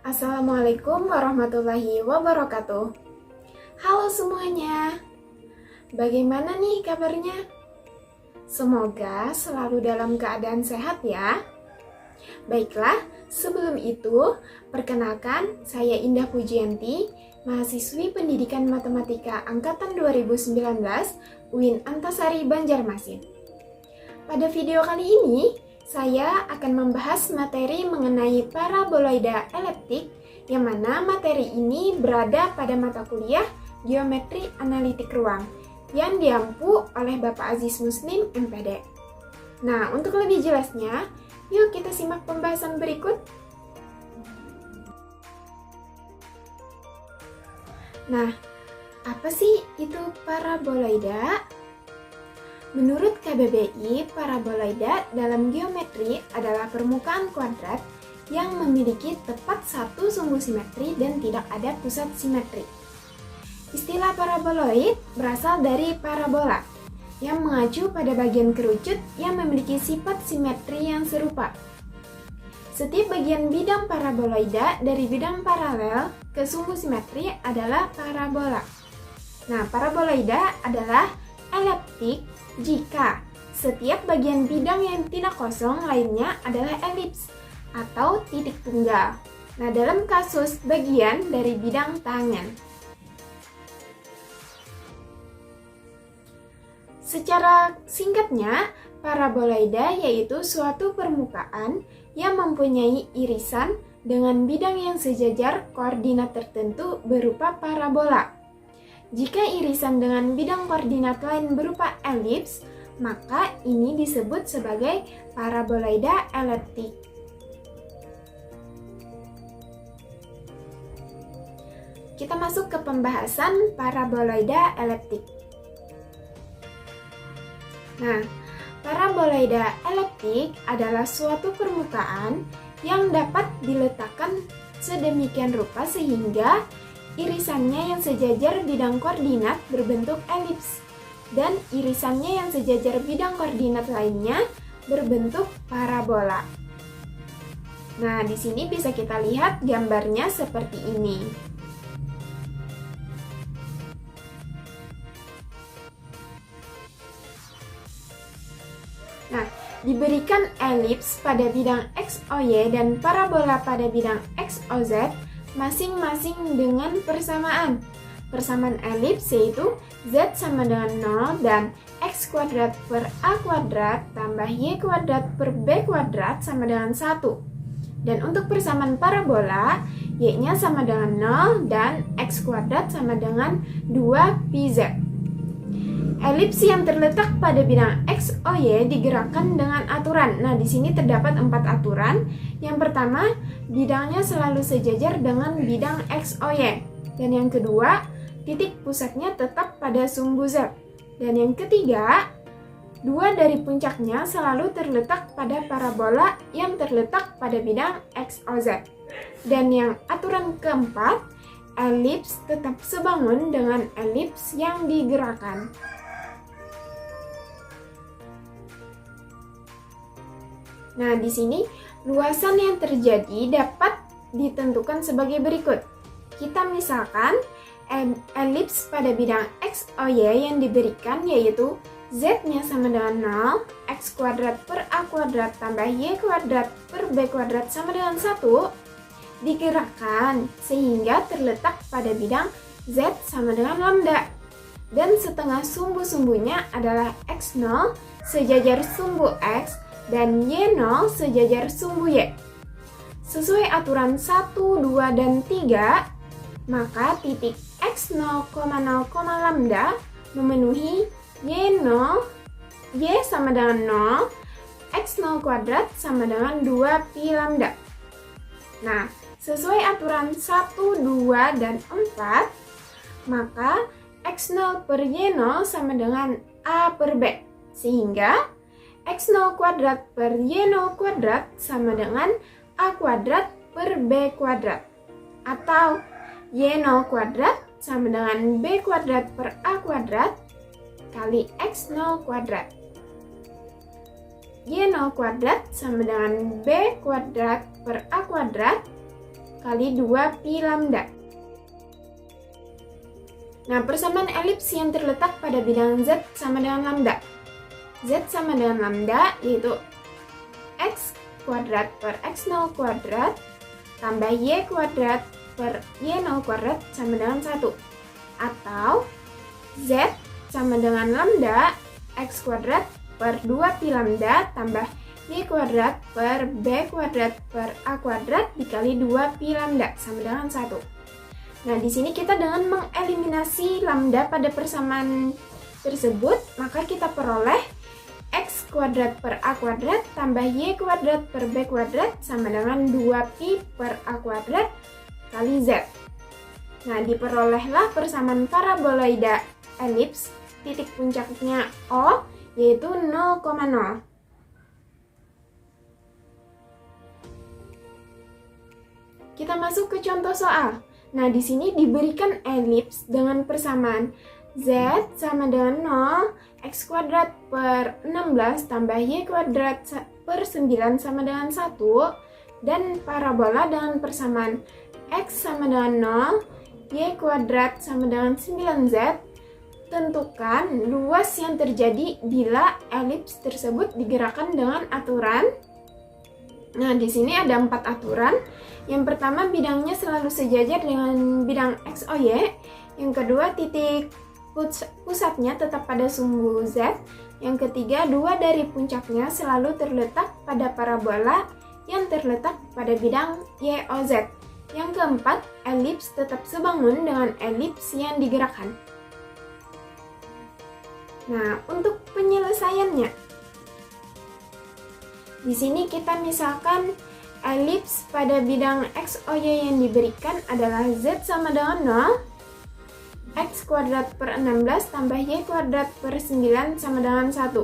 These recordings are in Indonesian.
Assalamualaikum warahmatullahi wabarakatuh. Halo semuanya, bagaimana nih kabarnya? Semoga selalu dalam keadaan sehat ya. Baiklah, sebelum itu, perkenalkan saya Indah Pujianti, mahasiswi Pendidikan Matematika Angkatan 2019 UIN Antasari Banjarmasin. Pada video kali ini, saya akan membahas materi mengenai paraboloida eliptik, yang mana materi ini berada pada mata kuliah Geometri Analitik Ruang yang diampu oleh Bapak Aziz Muslim MPD. Nah, untuk lebih jelasnya, yuk kita simak pembahasan berikut. Nah, apa sih itu paraboloida? Menurut KBBI, paraboloida dalam geometri adalah permukaan kuadrat yang memiliki tepat satu sumbu simetri dan tidak ada pusat simetri. Istilah paraboloid berasal dari parabola yang mengacu pada bagian kerucut yang memiliki sifat simetri yang serupa. Setiap bagian bidang paraboloida dari bidang paralel ke sumbu simetri adalah parabola. Nah, paraboloida adalah eliptik jika setiap bagian bidang yang tidak kosong lainnya adalah elips atau titik tunggal. Nah, dalam kasus bagian dari bidang tangen. Secara singkatnya, paraboloida yaitu suatu permukaan yang mempunyai irisan dengan bidang yang sejajar koordinat tertentu berupa parabola. Jika irisan dengan bidang koordinat lain berupa elips, maka ini disebut sebagai paraboloida eliptik. Kita masuk ke pembahasan paraboloida eliptik. Nah, paraboloida eliptik adalah suatu permukaan yang dapat diletakkan sedemikian rupa sehingga irisannya yang sejajar bidang koordinat berbentuk elips dan irisannya yang sejajar bidang koordinat lainnya berbentuk parabola. Nah, di sini bisa kita lihat gambarnya seperti ini. Nah, diberikan elips pada bidang XOY dan parabola pada bidang XOZ masing-masing dengan persamaan. Persamaan elips yaitu Z sama dengan 0 dan X kuadrat per A kuadrat tambah Y kuadrat per B kuadrat sama dengan 1. Dan untuk persamaan parabola, Y-nya sama dengan 0 dan X kuadrat sama dengan 2PZ. Elips yang terletak pada bidang XOY digerakkan dengan aturan. Nah, di sini terdapat 4 aturan. Yang pertama, bidangnya selalu sejajar dengan bidang XOY. Dan yang kedua, titik pusatnya tetap pada sumbu Z. Dan yang ketiga, dua dari puncaknya selalu terletak pada parabola yang terletak pada bidang XOZ. Dan yang aturan keempat, elips tetap sebangun dengan elips yang digerakkan. Nah, di sini luasan yang terjadi dapat ditentukan sebagai berikut. Kita misalkan elips pada bidang XOY yang diberikan yaitu Z-nya sama dengan 0, X kuadrat per A kuadrat tambah Y kuadrat per B kuadrat sama dengan 1, digerakkan sehingga terletak pada bidang Z sama dengan lambda. Dan setengah sumbu-sumbunya adalah X0 sejajar sumbu X dan Y0 sejajar sumbu Y. Sesuai aturan 1, 2, dan 3, maka titik X0, lambda memenuhi Y0, Y sama dengan 0, X0 kuadrat sama dengan 2pi lambda. Nah, sesuai aturan 1, 2, dan 4, maka X0 per Y0 sama dengan A per B. Sehingga X0 kuadrat per Y0 kuadrat sama dengan A kuadrat per B kuadrat. Atau Y0 kuadrat sama dengan B kuadrat per A kuadrat kali X0 kuadrat. Y0 kuadrat sama dengan B kuadrat per A kuadrat kali 2pi lambda. Nah, persamaan elips yang terletak pada bidang Z sama dengan lambda. Z sama dengan lambda, yaitu X kuadrat per X0 kuadrat tambah Y kuadrat per Y0 kuadrat sama dengan 1. Atau Z sama dengan lambda X kuadrat per 2pi lambda tambah Y kuadrat per B kuadrat per A kuadrat dikali 2pi lambda sama dengan 1. Nah, di sini kita dengan mengeliminasi lambda pada persamaan tersebut, maka kita peroleh X kuadrat per A kuadrat tambah Y kuadrat per B kuadrat sama dengan 2pi per A kuadrat kali Z. Nah, diperolehlah persamaan paraboloida elips titik puncaknya O, yaitu 0,0. Kita masuk ke contoh soal. Nah, di sini diberikan elips dengan persamaan Z sama dengan 0, X kuadrat per 16 tambah Y kuadrat per 9 sama dengan 1, dan parabola dengan persamaan X sama dengan 0, Y kuadrat sama dengan 9Z. Tentukan luas yang terjadi bila elips tersebut digerakkan dengan aturan. Nah, di sini ada 4 aturan. Yang pertama, bidangnya selalu sejajar dengan bidang XOY. Yang kedua, titik pusatnya tetap pada sumbu Z. Yang ketiga, dua dari puncaknya selalu terletak pada parabola yang terletak pada bidang YOZ. Yang keempat, elips tetap sebangun dengan elips yang digerakkan. Nah, untuk penyelesaiannya, di sini kita misalkan elips pada bidang XOY yang diberikan adalah Z sama dengan 0, X kuadrat per 16 tambah Y kuadrat per 9 sama dengan 1.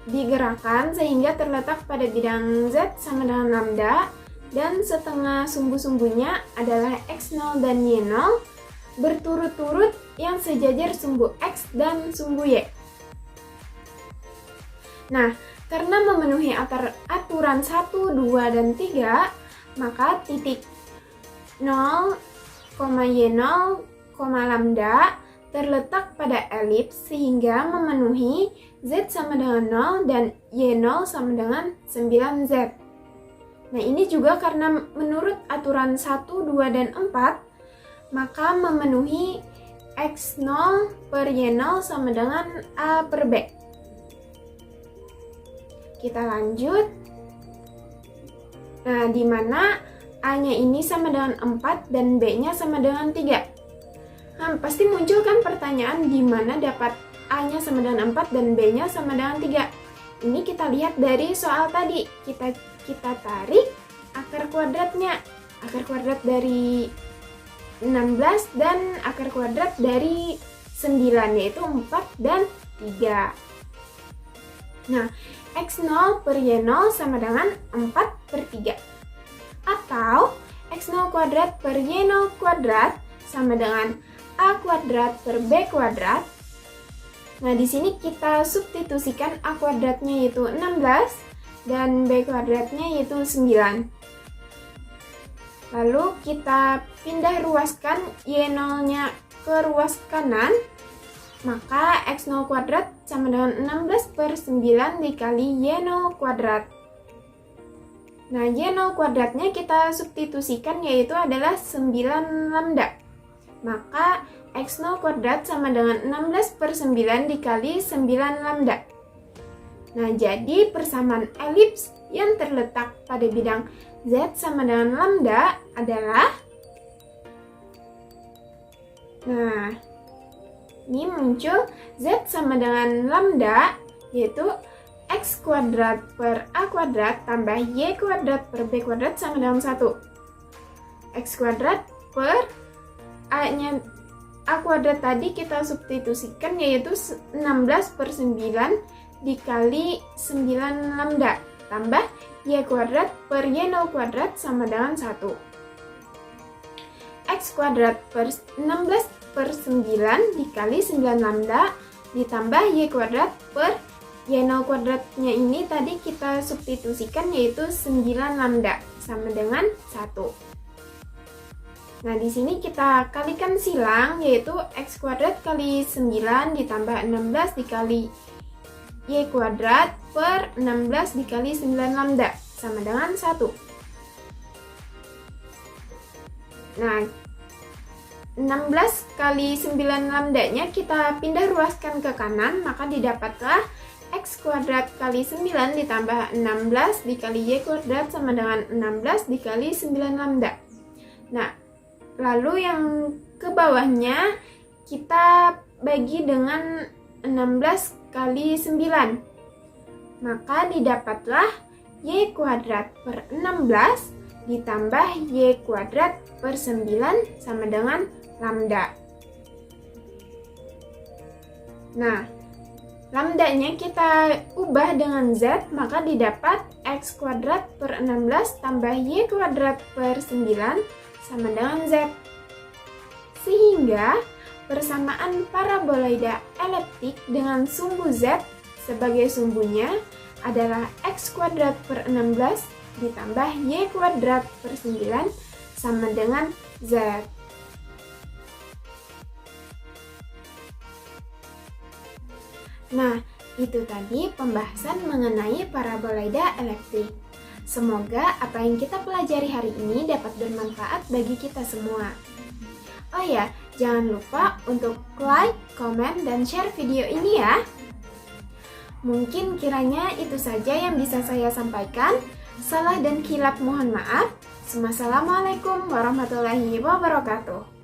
Digerakkan sehingga terletak pada bidang Z sama dengan lambda, dan setengah sumbu-sumbunya adalah X0 dan Y0 berturut-turut yang sejajar sumbu X dan sumbu Y. Nah, karena memenuhi aturan 1, 2, dan 3, maka titik 0, Y0, lambda terletak pada elips sehingga memenuhi Z sama dengan 0 dan Y0 sama dengan 9Z. Nah, ini juga karena menurut aturan 1, 2, dan 4, maka memenuhi X0 per Y0 sama dengan A per B. Kita lanjut. Nah, di mana A-nya ini sama dengan 4 dan B-nya sama dengan 3. Nah, pasti muncul kan pertanyaan di mana dapat A-nya sama dengan 4 dan B-nya sama dengan 3. Ini kita lihat dari soal tadi. Kita tarik akar kuadratnya. Akar kuadrat dari 16 dan akar kuadrat dari 9, yaitu 4 dan 3. Nah, X0 per Y0 sama dengan 4 per 3. Atau X0 kuadrat per Y0 kuadrat sama dengan A kuadrat per B kuadrat. Nah, di sini kita substitusikan A kuadratnya yaitu 16 dan B kuadratnya yaitu 9. Lalu kita pindah ruaskan Y0-nya ke ruas kanan. Maka X0 kuadrat sama dengan 16 per 9 dikali Y0 kuadrat. Nah, Y0 kuadratnya kita substitusikan yaitu adalah 9 lambda. Maka X0 kuadrat sama dengan 16 per 9 dikali 9 lambda. Nah, jadi persamaan elips yang terletak pada bidang Z sama dengan lambda adalah, nah, ini muncul Z sama dengan lambda, yaitu X kuadrat per A kuadrat tambah Y kuadrat per B kuadrat sama dengan 1. X kuadrat per A-nya A kuadrat tadi kita substitusikan yaitu 16 per 9 dikali 9 lambda tambah Y kuadrat per Y0 kuadrat sama dengan 1. X kuadrat per 16 per 9 dikali 9 lambda ditambah Y kuadrat per Y0 kuadratnya ini tadi kita substitusikan yaitu 9 lambda sama dengan 1. Nah, di sini kita kalikan silang, yaitu X kuadrat kali 9 ditambah 16 dikali Y kuadrat per 16 dikali 9 lambda sama dengan 1. Nah, 16 kali 9 lambdanya kita pindah ruaskan ke kanan, maka didapatlah X kuadrat kali 9 ditambah 16 dikali Y kuadrat sama dengan 16 dikali 9 lambda. Nah, lalu yang ke bawahnya kita bagi dengan 16 kali 9. Maka didapatlah Y kuadrat per 16 ditambah Y kuadrat per 9 sama dengan lambda. Nah, lambdanya kita ubah dengan Z, maka didapat X kuadrat per 16 tambah Y kuadrat per 9 sama dengan Z. Sehingga persamaan paraboloida eliptik dengan sumbu Z sebagai sumbunya adalah X kuadrat per 16 ditambah Y kuadrat per 9 sama dengan Z. Nah, itu tadi pembahasan mengenai paraboloida eliptik. Semoga apa yang kita pelajari hari ini dapat bermanfaat bagi kita semua. Oh ya, jangan lupa untuk like, komen, dan share video ini ya. Mungkin kiranya itu saja yang bisa saya sampaikan. Salah dan khilaf mohon maaf. Wassalamualaikum warahmatullahi wabarakatuh.